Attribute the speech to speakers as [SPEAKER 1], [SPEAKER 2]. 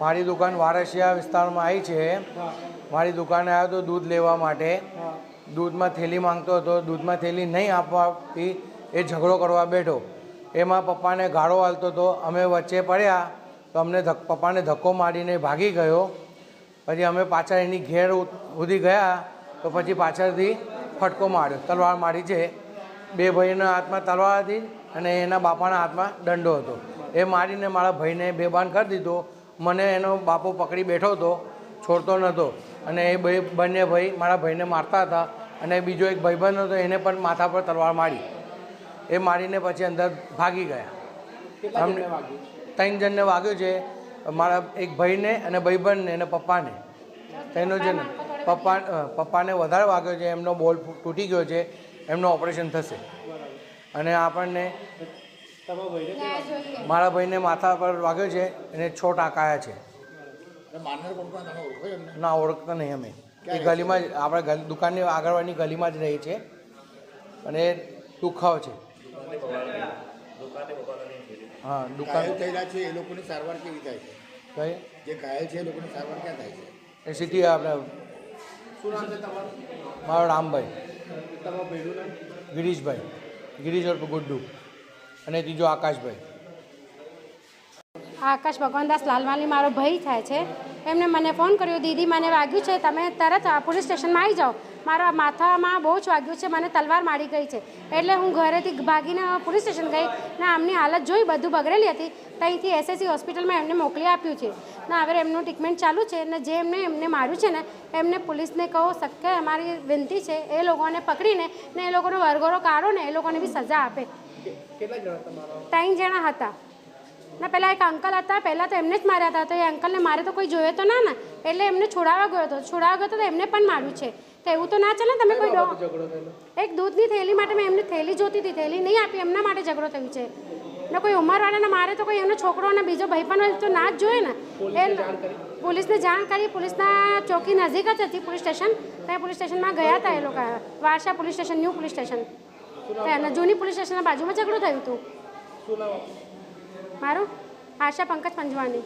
[SPEAKER 1] મારી દુકાન વારસિયા વિસ્તારમાં આવી છે। મારી દુકાને આવ્યો તો દૂધ લેવા માટે। દૂધમાં થેલી માંગતો હતો, દૂધમાં થેલી નહીં આપવાથી એ ઝઘડો કરવા બેઠો। એમાં પપ્પાને ગાળો આલતો હતો। અમે વચ્ચે પડ્યા તો અમને પપ્પાને ધક્કો મારીને ભાગી ગયો। પછી અમે પાછળ એની ઘેર સુધી ગયા તો પછી પાછળથી ફટકો માર્યો, તલવાર મારી છે। બે ભાઈના હાથમાં તલવાર હતી અને એના બાપાના હાથમાં દંડો હતો। એ મારીને મારા ભાઈને બેભાન કરી દીધો। મને એનો બાપો પકડી બેઠો હતો, છોડતો નહોતો અને એ બંને ભાઈ મારા ભાઈને મારતા હતા અને બીજો એક ભાઈબંધ હતો એને પણ માથા પર તલવાર મારી। એ મારીને પછી અંદર ભાગી ગયા। અમને 3 જણને વાગ્યું છે, મારા એક ભાઈને અને ભાઈબંધને અને પપ્પાને। તેનો છે ને પપ્પાને વધારે વાગ્યો છે, એમનો બોલ તૂટી ગયો છે, એમનું ઓપરેશન થશે। અને આપણને મારા ભાઈને માથા પર વાગ્યો છે, એને 6 ટાંકાયા છે। ના, ઓળખતા નહીં અમે। એ ગલીમાં જ આપણે દુકાનની આગળવાળની ગલીમાં જ રહી છે અને દુખાવ છે। હા, દુકાન
[SPEAKER 2] થયેલા છે એ લોકોની સારવાર કેવી થાય છે?
[SPEAKER 1] કઈ
[SPEAKER 2] જે ઘાયલ છે એ લોકોની સારવાર ક્યાં થાય છે?
[SPEAKER 1] એ સીધી આપણે મારો રામભાઈ, ગિરીશભાઈ, ગિરીશ ઉર્ફ ગુડ્ડુ અને ત્રીજો આકાશભાઈ।
[SPEAKER 3] આકાશ ભગવાનદાસ લાલવાણી મારો ભાઈ થાય છે। એમને મને ફોન કર્યો, દીદી મને વાગ્યું છે, તમે તરત પોલીસ સ્ટેશનમાં આવી જાઓ। મારા માથામાં બહુ જ વાગ્યું છે, મને તલવાર મારી ગઈ છે। એટલે હું ઘરેથી ભાગીને પોલીસ સ્ટેશન ગઈ ને આમની હાલત જોઈ, બધું બગડેલી હતી। ત્યાંથી એસએસસી હોસ્પિટલમાં એમને મોકલી આપ્યું છે ને હવે એમનું ટ્રીટમેન્ટ ચાલુ છે। ને જે એમને માર્યું છે ને એમને પોલીસને કહો શક્ય અમારી વિનંતી છે એ લોકોને પકડીને ને એ લોકોનો વરઘોડો કાઢો ને એ લોકોને બી સજા આપે। 3 જણા હતા ને પહેલાં એક અંકલ હતા, પહેલાં તો એમને જ માર્યા હતા। તો એ અંકલને મારે તો કોઈ જોયો તો ના ને, એટલે એમને છોડાવવા ગયો હતો તો એમને પણ માર્યું છે। તો એવું તો ના ચાલે ને, તમે કોઈ એક દૂધની થેલી માટે મેં એમને થેલી જોતી હતી, થેલી નહીં આપી, એમના માટે ઝઘડો થયો છે। ને કોઈ ઉંમરવાળાને મારે તો કોઈ એમનો છોકરો અને બીજો ભાઈ પણ તો ના જ જોઈએ ને। એ પોલીસને જાણ કરી, પોલીસના ચોકી નજીક જ હતી પોલીસ સ્ટેશન, ત્યાં પોલીસ સ્ટેશનમાં ગયા હતા એ લોકો, વારસા police station, new police station, ત્યાં જૂની પોલીસ સ્ટેશનના બાજુમાં ઝઘડો થયું હતું। મારું આશા પંકજ પંજવાણી।